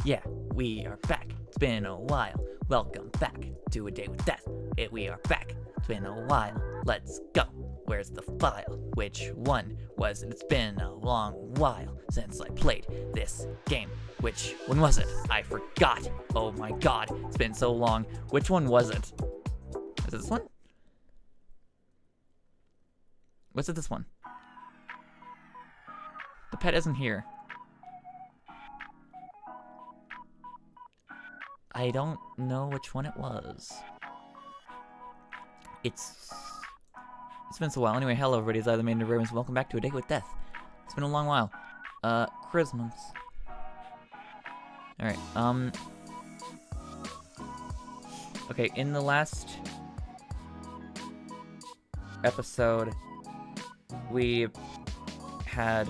Yeah, we are back. It's been a while. Welcome back to A Day with Death. We are back. It's been a while. Let's go. Where's the file? Which one was it? It's been a long while since I played this game. Which one was it? I forgot. Oh my god, it's been so long. Which one was it? Is it this one? Was it this one? The pet isn't here. I don't know which one it was. It's been so while. Anyway, hello everybody, it's Either Maiden or Ravens. Welcome back to A Day with Death. It's been a long while. Christmas. Alright, okay, in the last episode, we had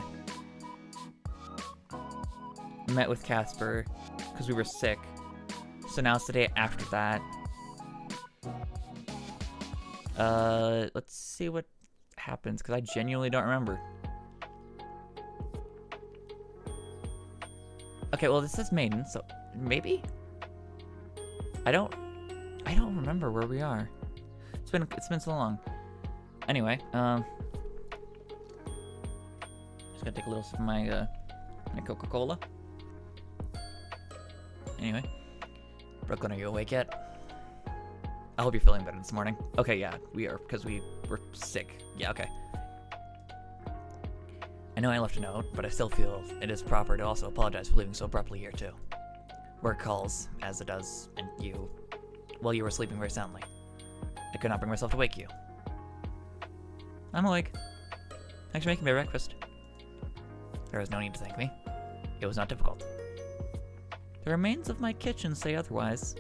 met with Casper because we were sick. So now it's the day after that. Let's see what happens, because I genuinely don't remember. Okay, well, this says Maiden, so maybe? I don't remember where we are. It's been so long. Anyway, just gonna take a little sip of my Coca-Cola. Anyway. Brooklyn, are you awake yet? I hope you're feeling better this morning. Okay, yeah, we are, because we were sick. Yeah, okay. I know I left a note, but I still feel it is proper to also apologize for leaving so abruptly here, too. Work calls, as it does, and you were sleeping very soundly. I could not bring myself to wake you. I'm awake. Thanks for making me breakfast. There is no need to thank me. It was not difficult. The remains of my kitchen say otherwise.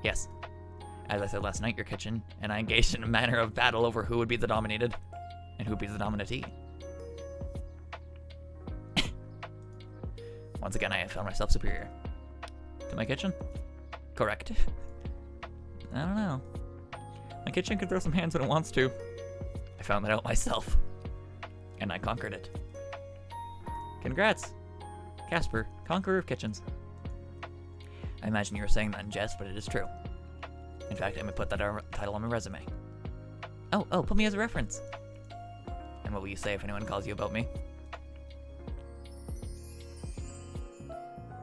Yes. As I said last night, your kitchen, and I engaged in a manner of battle over who would be the dominated, and who would be the dominatee. Once again, I have found myself superior. To my kitchen? Correct. I don't know. My kitchen can throw some hands when it wants to. I found that out myself. And I conquered it. Congrats! Casper, conqueror of kitchens. I imagine you were saying that in jest, but it is true. In fact, I may put that title on my resume. Oh, put me as a reference. And what will you say if anyone calls you about me?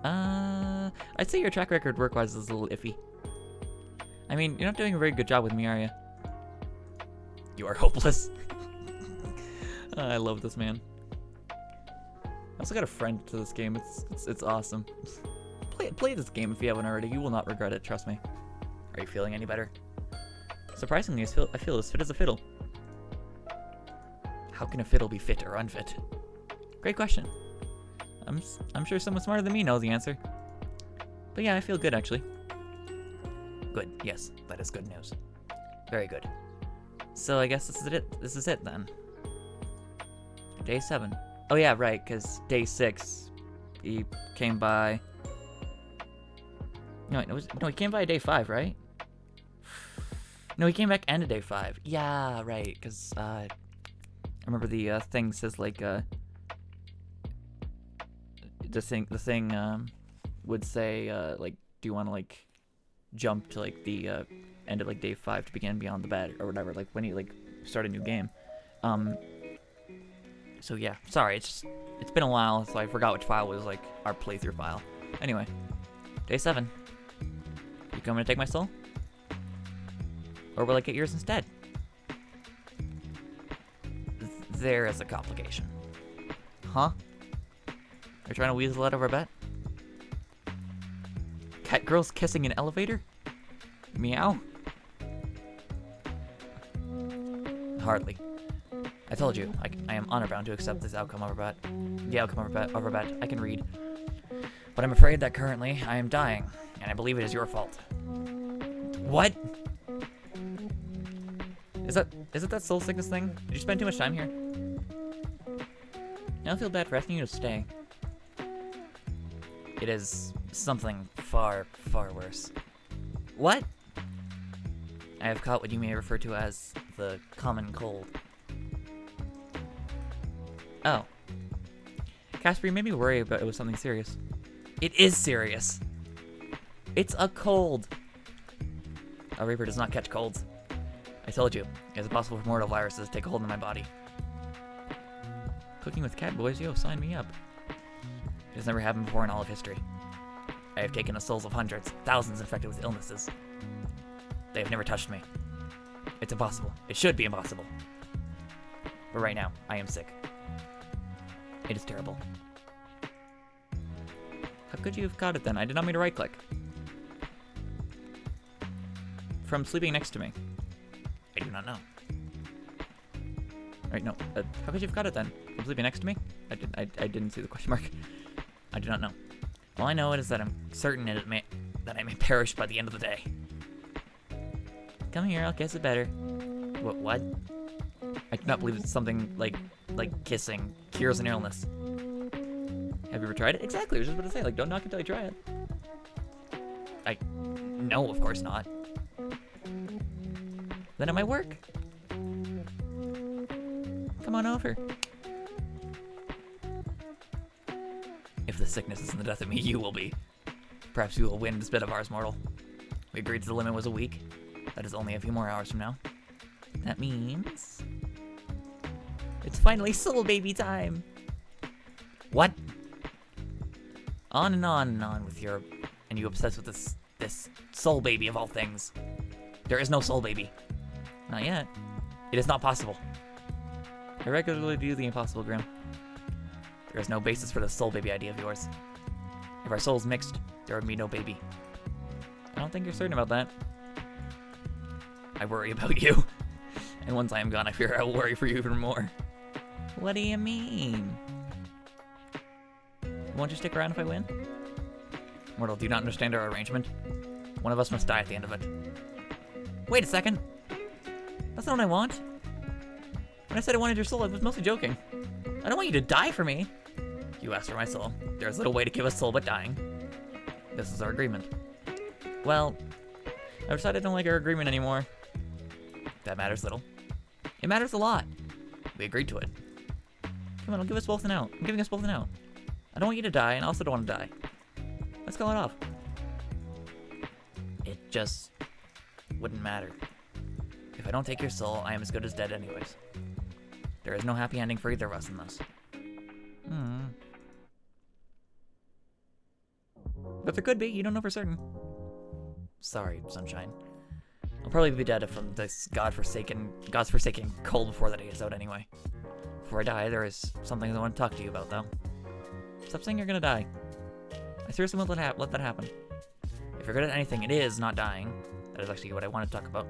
I'd say your track record work-wise is a little iffy. I mean, you're not doing a very good job with me, are you? You are hopeless. I love this man. I also got a friend to this game. It's awesome. Play this game if you haven't already. You will not regret it, trust me. Are you feeling any better? Surprisingly, I feel as fit as a fiddle. How can a fiddle be fit or unfit? Great question. I'm sure someone smarter than me knows the answer. But yeah, I feel good actually. Good, yes, that is good news. Very good. So I guess this is it then. Day 7. Oh yeah, right, because day 6, he came by. No, he came by day 5, right? No, he came back end of day 5. Yeah, right, because I remember the thing says like the thing would say like, do you want to like jump to like the end of like day 5 to begin Beyond the Bed or whatever, like when you like start a new game. So yeah, sorry, it's been a while, so I forgot which file was like our playthrough file. Anyway, day 7. You coming to take my soul? Or will I get yours instead? There is a complication. Huh? You're trying to weasel out of our bet? Cat girls kissing an elevator? Meow? Hardly. I told you, I am honor-bound to accept this outcome of our bet. The outcome of our bet. I can read. But I'm afraid that currently I am dying, and I believe it is your fault. What? Is it that soul sickness thing? Did you spend too much time here? I don't feel bad for asking you to stay. It is something far, far worse. What? I have caught what you may refer to as the common cold. Oh. Casper, you made me worry about it was something serious. It is serious. It's a cold. A Reaper does not catch colds. I told you, it is possible for mortal viruses to take a hold of my body. Cooking with cat boys, yo, sign me up. It has never happened before in all of history. I have taken the souls of hundreds, thousands infected with illnesses. They have never touched me. It's impossible. It should be impossible. But right now, I am sick. It is terrible. How could you have caught it then? I did not mean to right-click. From sleeping next to me. I do not know. Right, no. How could you have caught it then? From sleeping next to me? I didn't see the question mark. I do not know. All I know is that I'm certain that I may perish by the end of the day. Come here, I'll kiss it better. What? I do not believe it's something like kissing cures an illness. Have you ever tried it? Exactly, I was just about to say, like, don't knock until you try it. No, of course not. Then it might work. Come on over. If the sickness isn't the death of me, you will be. Perhaps you will win this bit of ours, mortal. We agreed the limit was a week. That is only a few more hours from now. That means... it's finally soul baby time! What? On and on and on with your... and you obsessed with this soul baby of all things. There is no soul baby. Not yet. It is not possible. I regularly do the impossible, Grim. There is no basis for the soul baby idea of yours. If our souls mixed, there would be no baby. I don't think you're certain about that. I worry about you. And once I am gone, I fear I will worry for you even more. What do you mean? Won't you stick around if I win? Mortal, do you not understand our arrangement? One of us must die at the end of it. Wait a second. That's not what I want. When I said I wanted your soul, I was mostly joking. I don't want you to die for me. You asked for my soul. There's little way to give a soul but dying. This is our agreement. Well, I've decided I don't like our agreement anymore. That matters little. It matters a lot. We agreed to it. Come on, I'll give us both an out. I'm giving us both an out. I don't want you to die, and I also don't want to die. Let's call it off. It just wouldn't matter. If I don't take your soul, I am as good as dead anyways. There is no happy ending for either of us in this. But there could be, you don't know for certain. Sorry, Sunshine. I'll probably be dead from this God's forsaken cold before the day is out anyway. Before I die, there is something I want to talk to you about, though. Stop saying you're gonna die. I seriously won't let that happen. If you're good at anything, it is not dying. That is actually what I want to talk about.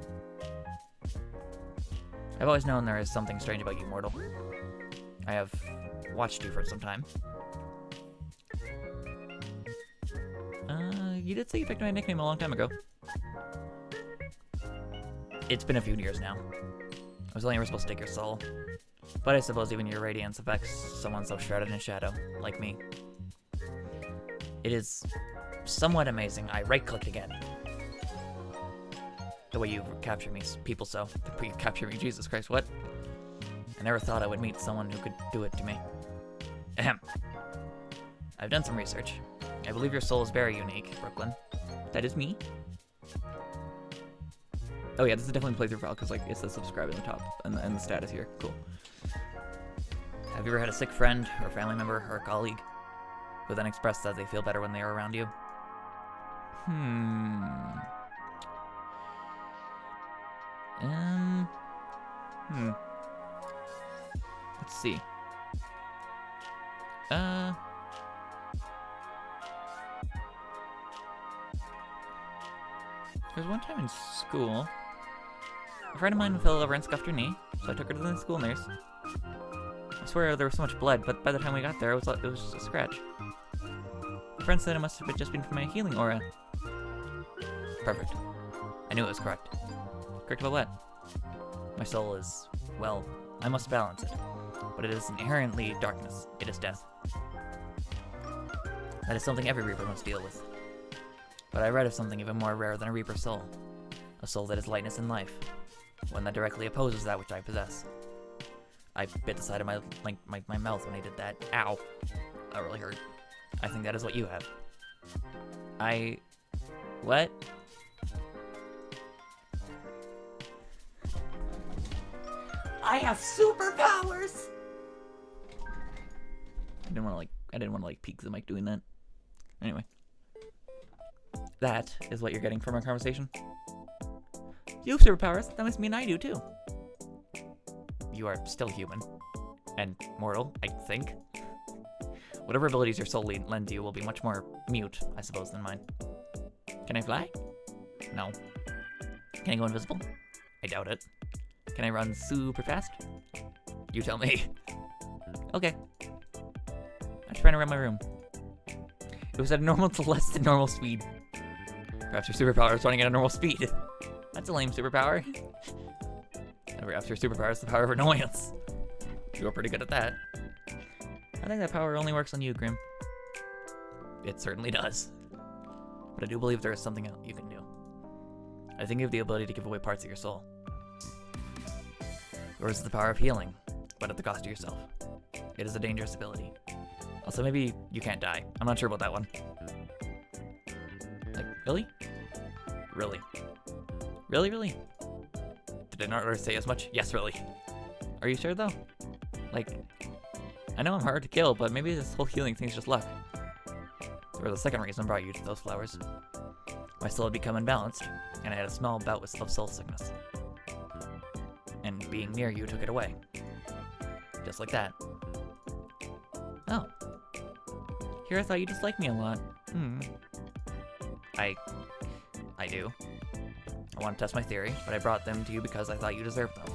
I've always known there is something strange about you, mortal. I have watched you for some time. You did say you picked my nickname a long time ago. It's been a few years now. I was only ever supposed to take your soul. But I suppose even your radiance affects someone so shrouded in shadow, like me. It is somewhat amazing. I right-clicked again. The way you capture me, people so. The way you capture me, Jesus Christ, what? I never thought I would meet someone who could do it to me. Ahem. I've done some research. I believe your soul is very unique, Brooklyn. That is me. Oh yeah, this is definitely a playthrough file, because like, it says subscribe in the top, and the status here. Cool. Have you ever had a sick friend, or family member, or a colleague, who then expressed that they feel better when they are around you? Let's see. There's one time in school, a friend of mine fell over and scuffed her knee, so I took her to the school nurse. I swear there was so much blood, but by the time we got there, it was just a scratch. My friend said it must have just been from my healing aura. Perfect. I knew it was correct. Correct about what? My soul is, well, I must balance it. But it is inherently darkness. It is death. That is something every Reaper must deal with. But I read of something even more rare than a Reaper soul. A soul that is lightness and life. One that directly opposes that which I possess. I bit the side of my mouth when I did that. Ow. That really hurt. I think that is what you have. What? I have superpowers! I didn't want to like peek the mic doing that. Anyway. That is what you're getting from our conversation. You have superpowers. That must mean I do too. You are still human. And mortal, I think. Whatever abilities your soul lends you will be much more mute, I suppose, than mine. Can I fly? No. Can I go invisible? I doubt it. Can I run super fast? You tell me. Okay. I'm just trying to run my room. It was at a normal to less than normal speed. Perhaps your superpower is running at a normal speed. That's a lame superpower. And perhaps your superpower is the power of annoyance. You're pretty good at that. I think that power only works on you, Grim. It certainly does. But I do believe there is something else you can do. I think you have the ability to give away parts of your soul. Yours is the power of healing, but at the cost of yourself. It is a dangerous ability. Also, maybe you can't die. I'm not sure about that one. Like, really? Really? Really, really? Did I not already say as much? Yes, really. Are you sure, though? Like, I know I'm hard to kill, but maybe this whole healing thing's just luck. Or the second reason I brought you to those flowers. My soul had become unbalanced, and I had a small bout of soul sickness. And being near you took it away. Just like that. Oh. Here I thought you disliked me a lot. I do. I want to test my theory, but I brought them to you because I thought you deserved them.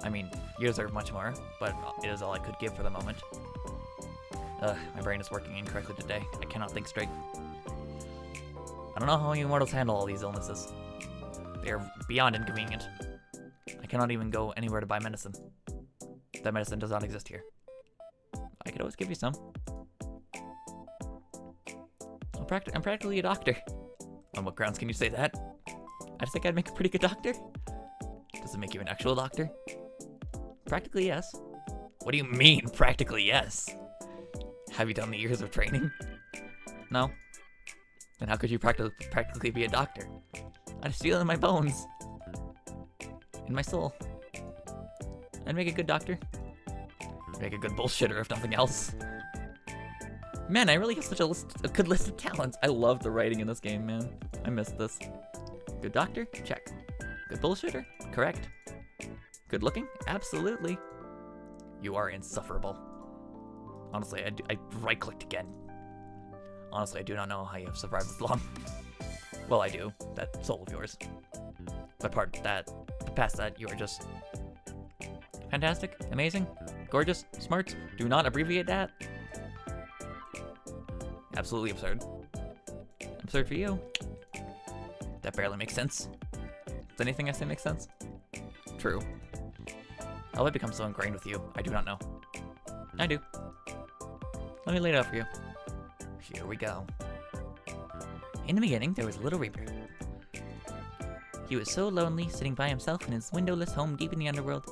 I mean, you deserve much more, but it is all I could give for the moment. My brain is working incorrectly today. I cannot think straight. I don't know how you mortals handle all these illnesses. They are beyond inconvenient. I cannot even go anywhere to buy medicine. That medicine does not exist here. I could always give you some. I'm practically a doctor. On what grounds can you say that? I just think I'd make a pretty good doctor. Does it make you an actual doctor? Practically, yes. What do you mean, practically, yes? Have you done the years of training? No. Then how could you practically be a doctor? I just feel it in my bones. In my soul. I'd make a good doctor. Make a good bullshitter, if nothing else. Man, I really have such a good list of talents. I love the writing in this game, man. I missed this. Good doctor? Check. Good bullshitter? Correct. Good looking? Absolutely. You are insufferable. Honestly, I right-clicked again. Honestly, I do not know how you have survived this long. Well, I do. That soul of yours. But past that, you are just fantastic, amazing, gorgeous, smart. Do not abbreviate that. Absolutely absurd. Absurd for you. That barely makes sense. Does anything I say make sense? True. How have I become so ingrained with you? I do not know. I do. Let me lay it out for you. Here we go. In the beginning, there was a little reaper. He was so lonely, sitting by himself in his windowless home deep in the underworld.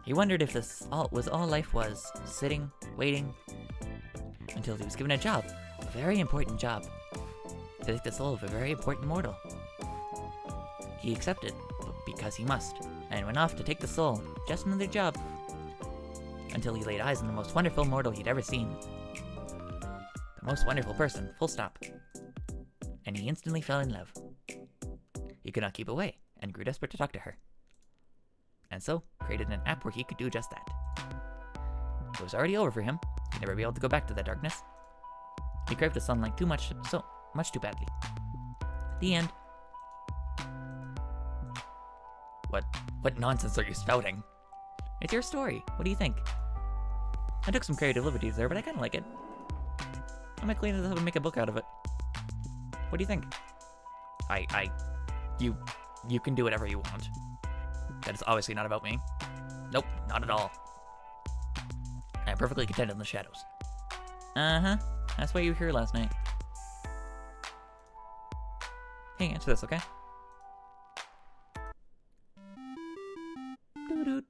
He wondered if this was all life was, sitting, waiting, until he was given a job, a very important job, to take the soul of a very important mortal. He accepted, because he must, and went off to take the soul, just another job, until he laid eyes on the most wonderful mortal he'd ever seen. The most wonderful person, full stop. And he instantly fell in love. He could not keep away, and grew desperate to talk to her. And so, created an app where he could do just that. It was already over for him. He'd never be able to go back to that darkness. He craved the sunlight so much too badly. The end. What nonsense are you spouting? It's your story. What do you think? I took some creative liberties there, but I kinda like it. I might clean it up and make a book out of it. What do you think? You can do whatever you want. That is obviously not about me. Nope, not at all. I'm perfectly content in the shadows. Uh-huh. That's why you were here last night. Hey, answer this, okay? Doo-doot.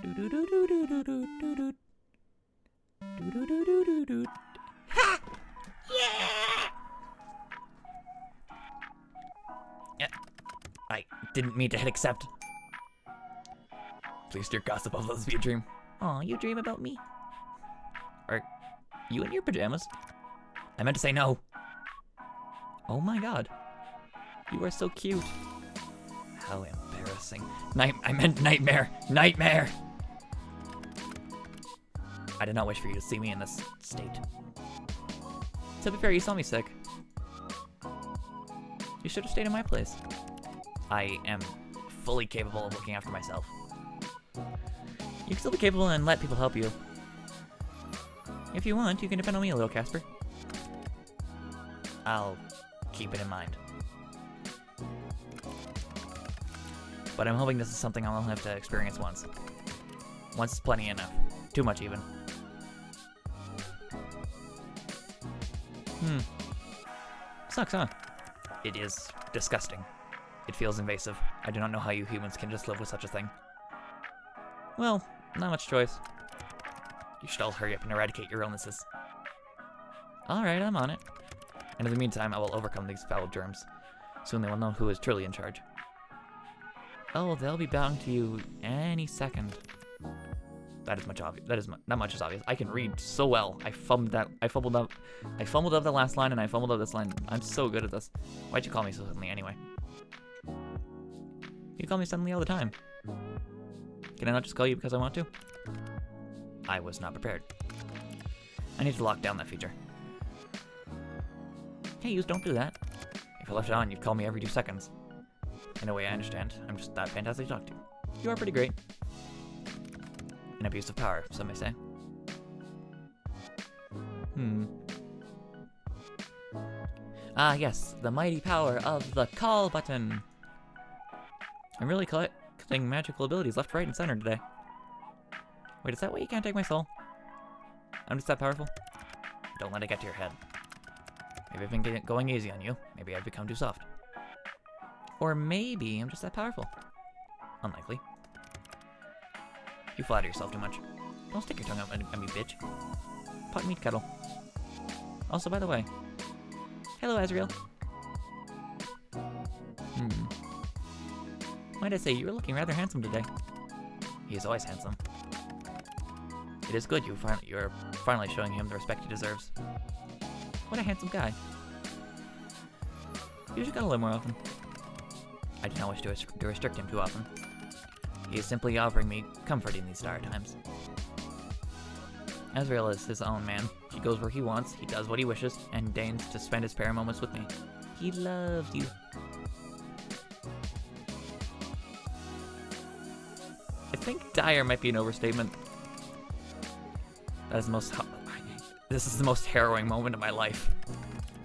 Doo-doo-doo-doo-doo-doo-doo-doo. do do do do do. Ha! Yeah! Yeah. I didn't mean to hit accept. Please, dear gossip, I'll let this be a dream. Aw, you dream about me? Are you in your pajamas? I meant to say no. Oh my god. You are so cute. How embarrassing. I meant nightmare. Nightmare! I did not wish for you to see me in this state. To be fair, you saw me sick. You should have stayed in my place. I am fully capable of looking after myself. You can still be capable and let people help you. If you want, you can depend on me a little, Casper. I'll keep it in mind. But I'm hoping this is something I'll have to experience once. Once is plenty enough. Too much, even. Sucks, huh? It is disgusting. It feels invasive. I do not know how you humans can just live with such a thing. Well, not much choice. You should all hurry up and eradicate your illnesses. Alright, I'm on it. And in the meantime, I will overcome these foul germs. Soon they will know who is truly in charge. Oh, they'll be bowing to you any second. That is much obvious. Not much is obvious. I can read so well. I fumbled up the last line and I fumbled up this line. I'm so good at this. Why'd you call me so suddenly anyway? You call me suddenly all the time. Can I not just call you because I want to? I was not prepared. I need to lock down that feature. Hey, you don't do that. If I left it on, you'd call me every 2 seconds. In a way, I understand. I'm just that fantastic to talk to. You are pretty great. An abuse of power, some may say. Ah, yes, the mighty power of the call button. I'm really collecting magical abilities left, right, and center today. Wait, is that why you can't take my soul? I'm just that powerful? Don't let it get to your head. Maybe I've been going easy on you. Maybe I've become too soft. Or maybe I'm just that powerful. Unlikely. You flatter yourself too much. Don't stick your tongue out at me, bitch. Pot meat kettle. Also, by the way, hello, Azrael. Might I say, you were looking rather handsome today. He is always handsome. It is good you're finally showing him the respect he deserves. What a handsome guy. You should cuddle him more often. I do not wish to restrict him too often. He is simply offering me comfort in these dire times. Azrael is his own man. He goes where he wants, he does what he wishes, and deigns to spend his spare moments with me. He loves you. I think dire might be an overstatement. That is this is the most harrowing moment of my life.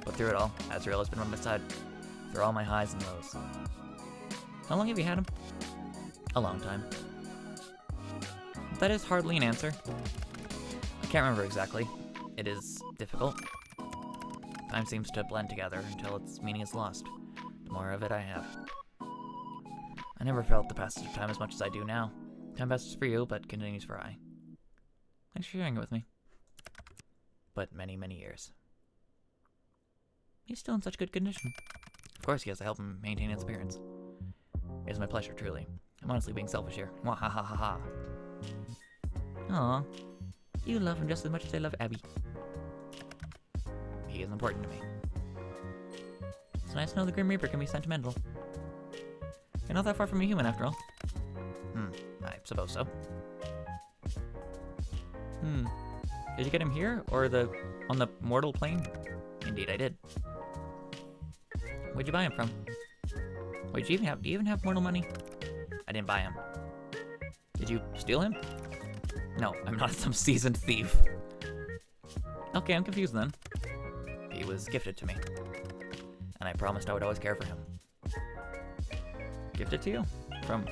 But through it all, Azrael has been on my side. Through all my highs and lows. How long have you had him? A long time. That is hardly an answer. I can't remember exactly. It is difficult. Time seems to blend together until its meaning is lost. The more of it I have. I never felt the passage of time as much as I do now. Time passes for you, but continues for I. Thanks for sharing it with me. But many, many years. He's still in such good condition. Of course he has to help him maintain his appearance. It is my pleasure, truly. I'm honestly being selfish here. Mwahahaha. Aw. You love him just as much as I love Abby. He is important to me. It's nice to know the Grim Reaper can be sentimental. You're not that far from a human, after all. I suppose so. Did you get him here, or on the mortal plane? Indeed, I did. Where'd you buy him from? Wait, do you even have mortal money? I didn't buy him. Did you steal him? No, I'm not some seasoned thief. Okay, I'm confused then. He was gifted to me. And I promised I would always care for him. Gifted to you? From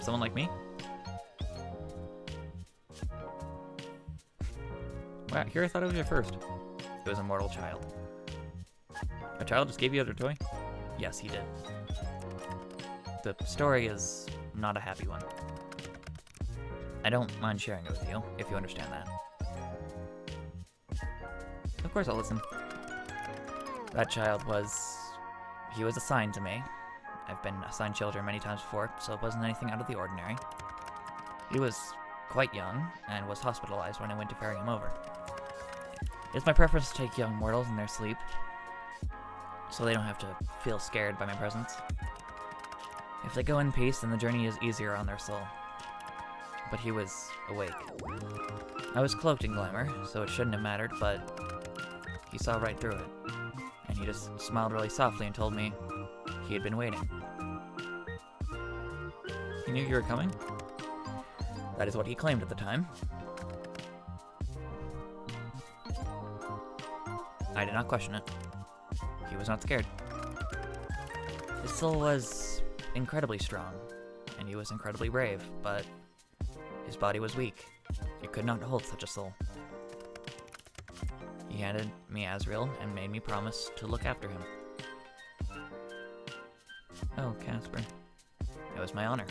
someone like me? Wow, here I thought it was your first. It was a mortal child. A child just gave you a toy? Yes, he did. The story is not a happy one. I don't mind sharing it with you, if you understand that. course I'll listen. That child he was assigned to me. I've been assigned children many times before, so it wasn't anything out of the ordinary. He was quite young, and was hospitalized when I went to ferry him over. It's my preference to take young mortals in their sleep, so they don't have to feel scared by my presence. If they go in peace, then the journey is easier on their soul. But he was awake. I was cloaked in glamour, so it shouldn't have mattered, but he saw right through it. And he just smiled really softly and told me he had been waiting. He knew you were coming? That is what he claimed at the time. I did not question it. He was not scared. His soul was incredibly strong, and he was incredibly brave, but his body was weak. It could not hold such a soul. He handed me Asriel and made me promise to look after him. Oh, Casper. It was my honor.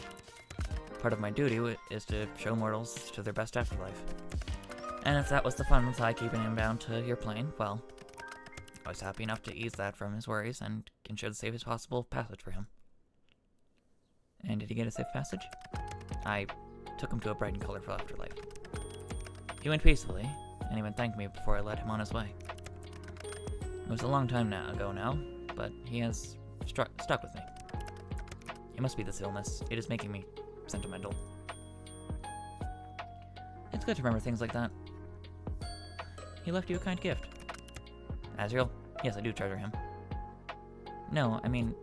Part of my duty is to show mortals to their best afterlife. And if that was the fun with keeping him bound to your plane, well, I was happy enough to ease that from his worries and ensure the safest possible passage for him. And did he get a safe passage? I took him to a bright and colorful afterlife. He went peacefully, and even thanked me before I led him on his way. It was a long time ago now, but he has stuck with me. It must be this illness. It is making me sentimental. It's good to remember things like that. He left you a kind gift. Asriel? Yes, I do treasure him. No, I mean,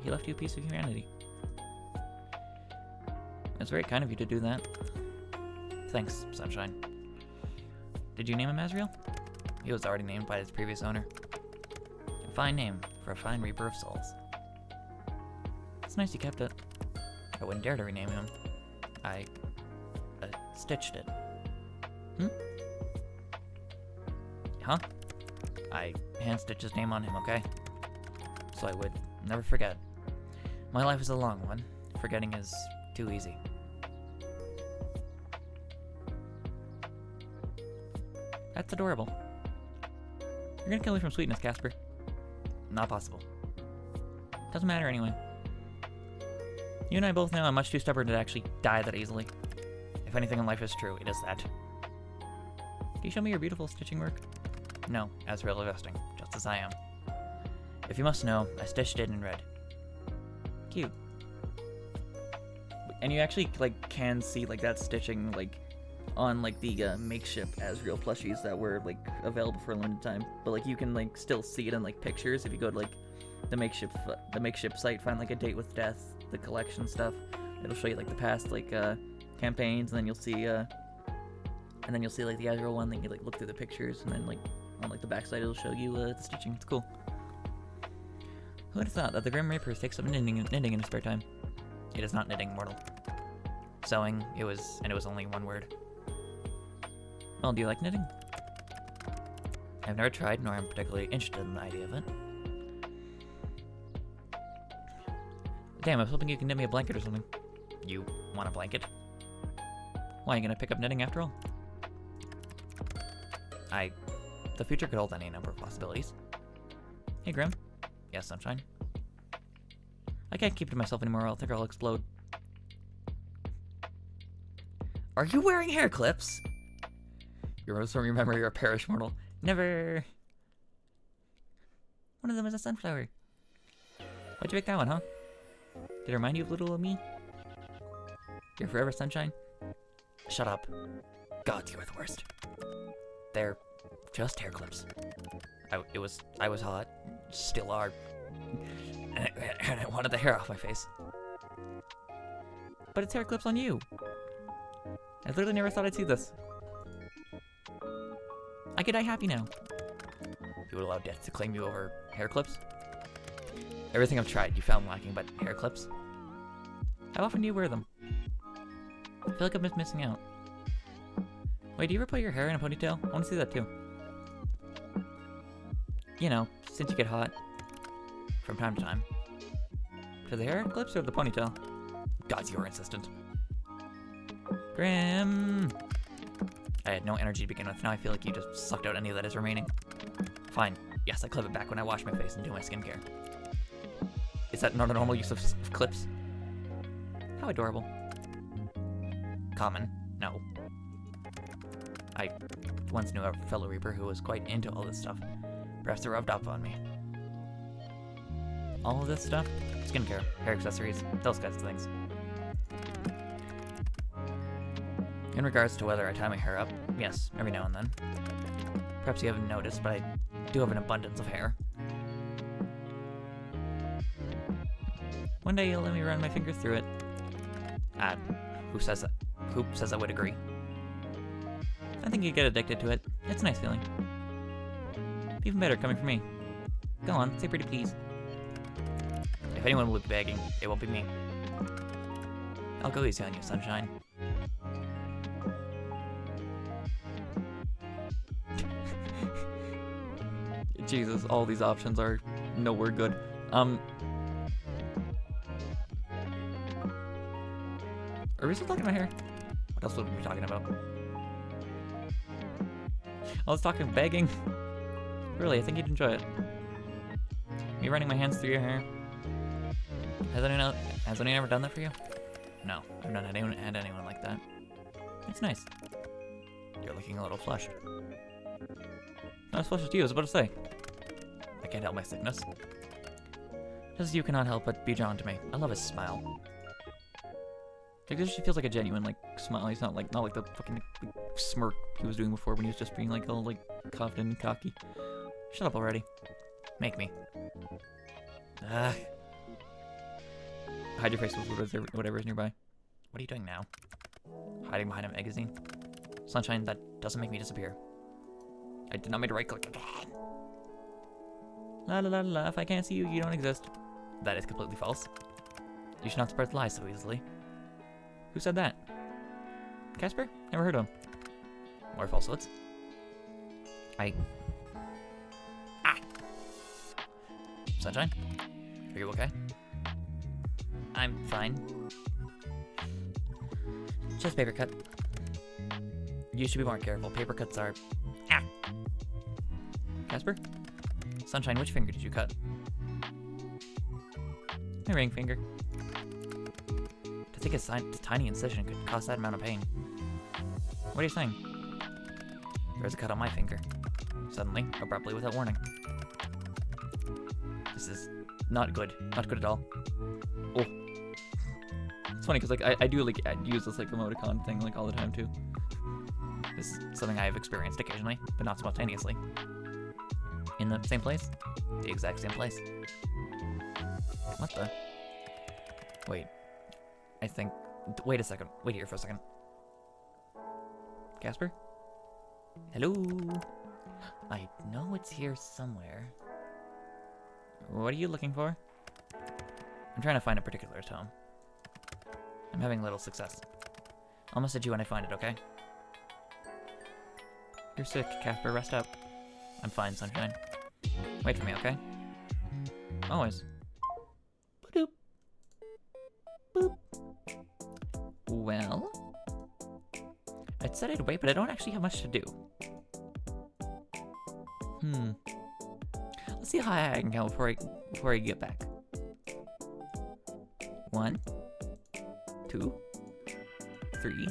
he left you a piece of humanity. It's very kind of you to do that. Thanks, Sunshine. Did you name him Asriel? He was already named by his previous owner. A fine name for a fine reaper of souls. It's nice you kept it. I wouldn't dare to rename him. I stitched it. Huh? I hand-stitched his name on him, okay? So I would never forget. My life is a long one. Forgetting is too easy. That's adorable. You're gonna kill me from sweetness, Casper. Not possible. Doesn't matter anyway. You and I both know I'm much too stubborn to actually die that easily. If anything in life is true, it is that. Can you show me your beautiful stitching work? No, Asriel resting, just as I am. If you must know, I stitched it in red. Cute. And you actually, like, can see, like, that stitching, like, on, like, the makeshift Asriel plushies that were, like, available for a limited time. But, like, you can, like, still see it in, like, pictures if you go to, like, the makeshift site, find, like, a date with death, the collection stuff. It'll show you, like, the past, like, campaigns, and then you'll see, like, the Asriel one, then you, like, look through the pictures, and then, like, on, like, the backside it'll show you, the stitching. It's cool. Who would have thought that the Grim Reaper takes up knitting in his spare time? It is not knitting, mortal. Sewing, it was only one word. Well, do you like knitting? I've never tried, nor am particularly interested in the idea of it. Damn, I was hoping you could knit me a blanket or something. You want a blanket? Why, are you gonna pick up knitting after all? The future could hold any number of possibilities. Hey, Grim. Yes, Sunshine. I can't keep it to myself anymore, I think I'll explode. Are you wearing hair clips? You remember you're a parish mortal. Never. One of them is a sunflower. Why'd you pick that one, huh? Did it remind you of little me? You're forever sunshine? Shut up. God, you are the worst. They're just hair clips. I was hot. Still are. And I wanted the hair off my face. But it's hair clips on you. I literally never thought I'd see this. I could die happy now. You would allow death to claim you over hair clips? Everything I've tried you found lacking but hair clips. How often do you wear them? I feel like I'm missing out. Wait, do you ever put your hair in a ponytail? I want to see that too. You know, since you get hot. From time to time. To the hair clips or the ponytail? Gods, you are insistent. Grim! I had no energy to begin with. Now I feel like you just sucked out any that is remaining. Fine. Yes, I clip it back when I wash my face and do my skincare. Is that not a normal use of clips? How adorable. Common. No. I once knew a fellow Reaper who was quite into all this stuff. Perhaps it rubbed off on me. All of this stuff? Skincare, hair accessories, those kinds of things. In regards to whether I tie my hair up, yes, every now and then. Perhaps you haven't noticed, but I do have an abundance of hair. One day you'll let me run my fingers through it. Who says that? Who says I would agree? I think you'd get addicted to it. It's a nice feeling. Even better coming from me. Go on, say pretty please. If anyone will be begging, it won't be me. I'll go easy on you, sunshine. Jesus, all these options are nowhere good. Are we still talking about hair? What else would we be talking about? I was talking begging. Really, I think you'd enjoy it. Me running my hands through your hair. Has anyone ever done that for you? No, I've not had anyone like that. It's nice. You're looking a little flushed. Not as flushed as you, I was about to say. I can't help my sickness. Just as you cannot help but be drawn to me. I love his smile. Like, this just feels like a genuine, like, smile. He's not like the fucking smirk he was doing before when he was just being, like, all, like, confident and cocky. Shut up already. Make me. Hide your face with whatever is nearby. What are you doing now? Hiding behind a magazine? Sunshine, that doesn't make me disappear. I did not make a right click again. La la la la, if I can't see you, you don't exist. That is completely false. You should not spread lies so easily. Who said that? Casper? Never heard of him. More falsehoods. Sunshine? Are you okay? I'm fine. Just paper cut. You should be more careful. Paper cuts are... Casper? Sunshine, which finger did you cut? My ring finger. To think a tiny incision could cause that amount of pain. What are you saying? There's a cut on my finger. Suddenly, abruptly, without warning. This is not good. Not good at all. Oh. It's funny because, like, I do, like, I use this, like, emoticon thing, like, all the time, too. This is something I have experienced occasionally, but not spontaneously. In the same place? The exact same place. What the? Wait. I think... Wait a second. Wait here for a second. Casper? Hello? I know it's here somewhere. What are you looking for? I'm trying to find a particular tome. I'm having little success. I'll message you when I find it, okay? You're sick, Casper. Rest up. I'm fine, Sunshine. Wait for me, okay? Always. Boop. Boop. Well... I said I'd wait, but I don't actually have much to do. Let's see how high I can go before I get back. 1, 2, 3,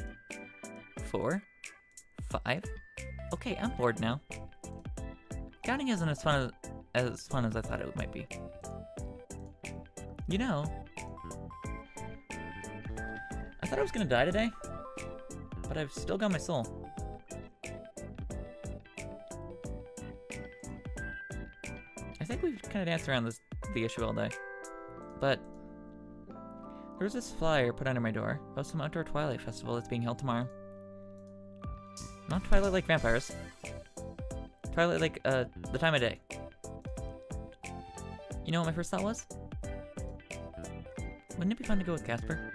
4, 5. Okay, I'm bored now. Counting isn't as fun as I thought it might be. You know, I thought I was gonna die today, but I've still got my soul. I think we've kind of danced around the issue all day, but there was this flyer put under my door about some outdoor Twilight festival that's being held tomorrow. Not Twilight like vampires. Twilight like, the time of day. You know what my first thought was? Wouldn't it be fun to go with Casper?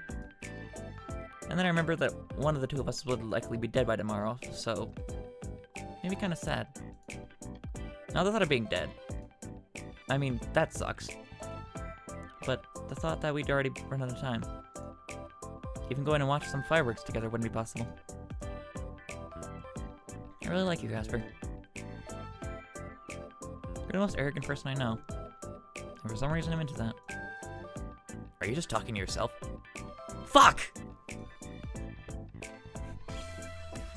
And then I remembered that one of the two of us would likely be dead by tomorrow, so... maybe kinda sad. Now the thought of being dead. I mean, that sucks. But the thought that we'd already run out of time. Even going and watch some fireworks together wouldn't be possible. really like you, Casper. You're the most arrogant person I know. And for some reason, I'm into that. Are you just talking to yourself? Fuck!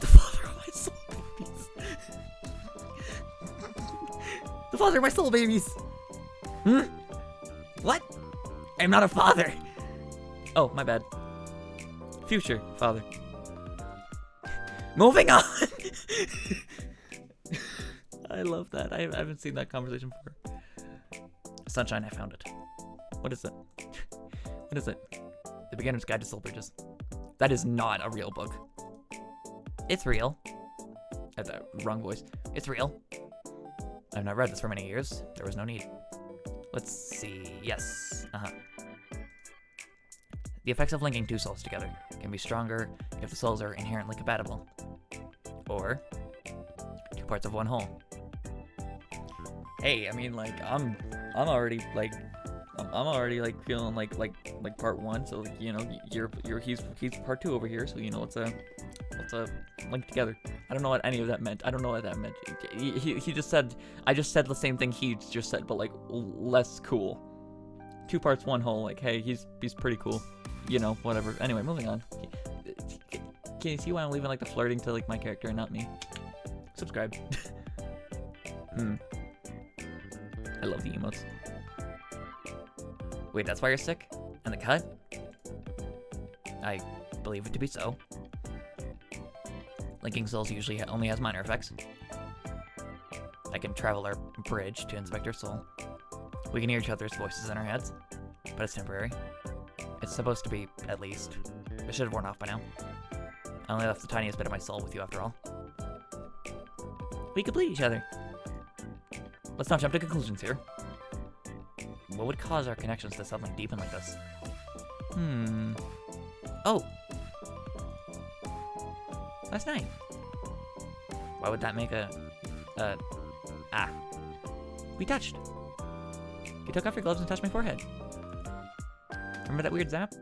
The father of my soul babies. The father of my soul babies! Hmm? What? I'm not a father! Oh, my bad. Future father. Moving on! I love that. I haven't seen that conversation before. Sunshine, I found it. What is it? What is it? The Beginner's Guide to Soul Bridges. That is not a real book. It's real. That's a wrong voice. It's real. I've not read this for many years. There was no need. Let's see. Yes. The effects of linking two souls together can be stronger if the souls are inherently compatible. Or two parts of one whole. Hey, I mean, like, I'm already like feeling like part one. So like, you know, he's part two over here. So you know, let's link together. I don't know what any of that meant. I don't know what that meant. He just said, I just said the same thing he just said, but like less cool. Two parts, one whole. Like, hey, he's pretty cool. You know, whatever. Anyway, moving on. Can you see why I'm leaving like the flirting to like my character and not me? Subscribe. I love the emotes. Wait, that's why you're sick? And the cut? I believe it to be so. Linking souls usually only has minor effects. I can travel our bridge to inspect her soul. We can hear each other's voices in our heads, but it's temporary. It's supposed to be, at least. It should have worn off by now. I only left the tiniest bit of my soul with you after all. We complete each other. Let's not jump to conclusions here. What would cause our connections to suddenly deepen like this? Oh! Last night. Why would that make we touched. You took off your gloves and touched my forehead. Remember that weird zap?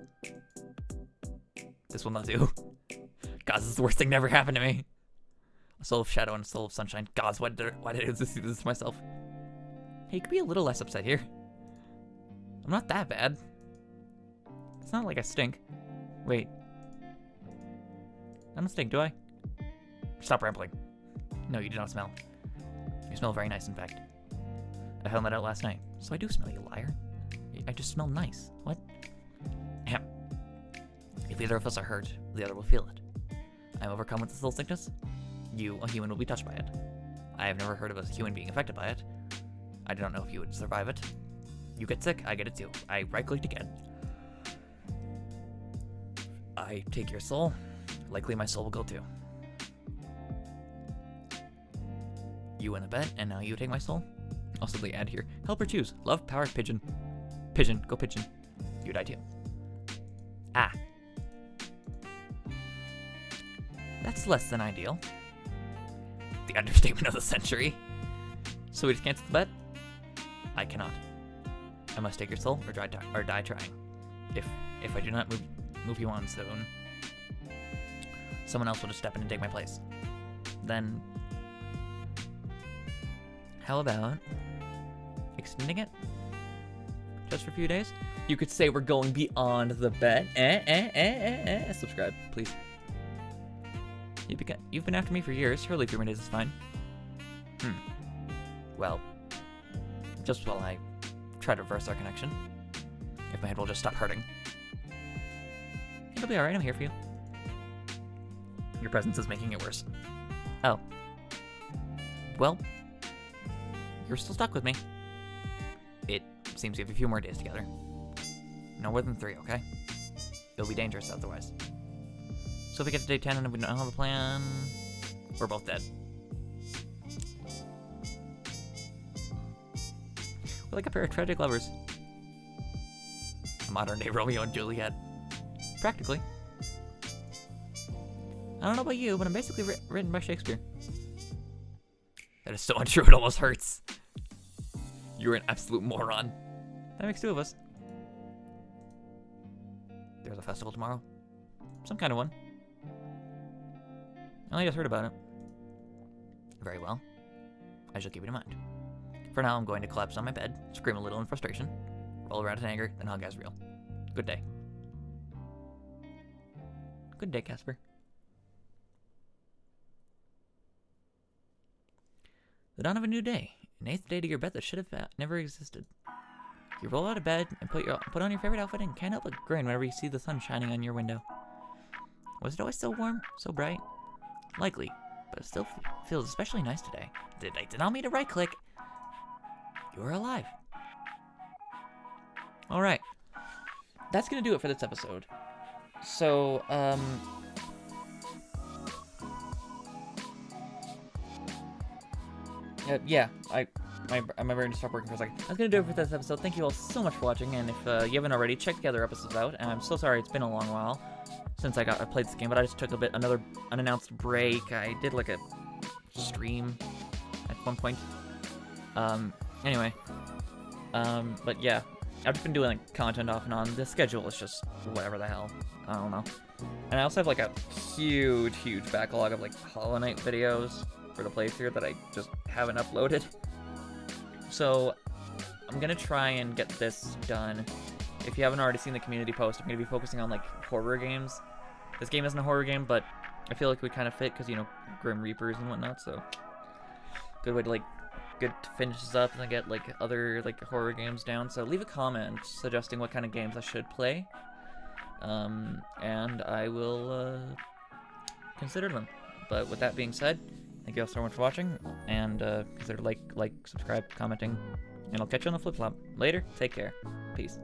This will not do. God, this is the worst thing that ever happened to me. A soul of shadow and a soul of sunshine. Gods, why did I do this to myself? Hey, you could be a little less upset here. I'm not that bad. It's not like I stink. Wait. I don't stink, do I? Stop rambling. No, you do not smell. You smell very nice, in fact. I found that out last night. So I do smell, you liar. I just smell nice. What? Ahem. If either of us are hurt, the other will feel it. I'm overcome with the soul sickness. You, a human, will be touched by it. I have never heard of a human being affected by it. I do not know if you would survive it. You get sick, I get it too. I right-clicked again. I take your soul. Likely my soul will go too. You win the bet, and now you take my soul. Also, they add here. Help or choose. Love, power, pigeon. Pigeon. Go pigeon. You die too. Ah. That's less than ideal. The understatement of the century. So we just cancel the bet? I cannot. I must take your soul or die trying. If I do not move you on soon, someone else will just step in and take my place. Then, how about extending it? Just for a few days? You could say we're going beyond the bet. Subscribe, please. You've been after me for years. Surely a few more days is fine. Well, just while I try to reverse our connection. If my head will just stop hurting. It'll be alright, I'm here for you. Your presence is making it worse. Oh. Well, you're still stuck with me. It seems we have a few more days together. No more than 3, okay? It'll be dangerous otherwise. So if we get to day 10 and we don't have a plan, we're both dead. We're like a pair of tragic lovers. A modern day Romeo and Juliet. Practically. I don't know about you, but I'm basically written by Shakespeare. That is so untrue, it almost hurts. You're an absolute moron. That makes 2 of us. There's a festival tomorrow. Some kind of one. I only just heard about it. Very well. I shall keep it in mind. For now, I'm going to collapse on my bed, scream a little in frustration, roll around in anger, then hug Asriel. Good day. Good day, Casper. The dawn of a new day. An 8th day to your bed that should have never existed. You roll out of bed and put on your favorite outfit and can't help but grin whenever you see the sun shining on your window. Was it always so warm, so bright? Likely, but it still feels especially nice today. I did not mean to right-click. You are alive. Alright. That's gonna do it for this episode. So, yeah, my brain just stopped working for a second. That's gonna do it for this episode. Thank you all so much for watching, and if you haven't already, check the other episodes out. And I'm so sorry it's been a long while since I played this game, but I just took another unannounced break. I did like a stream at one point. Anyway, but yeah, I've just been doing like content off and on. The schedule is just whatever the hell. I don't know. And I also have like a huge backlog of like Hollow Knight videos for the playthrough that I just haven't uploaded. So I'm gonna try and get this done. If you haven't already seen the community post, I'm gonna be focusing on like horror games. This game isn't a horror game, but I feel like we kind of fit because, you know, Grim Reapers and whatnot. So good way to finish this up and get like other like horror games down. So leave a comment suggesting what kind of games I should play, and I will consider them. But with that being said, thank you all so much for watching, and consider like, subscribe, commenting, and I'll catch you on the flip-flop. Later, take care. Peace.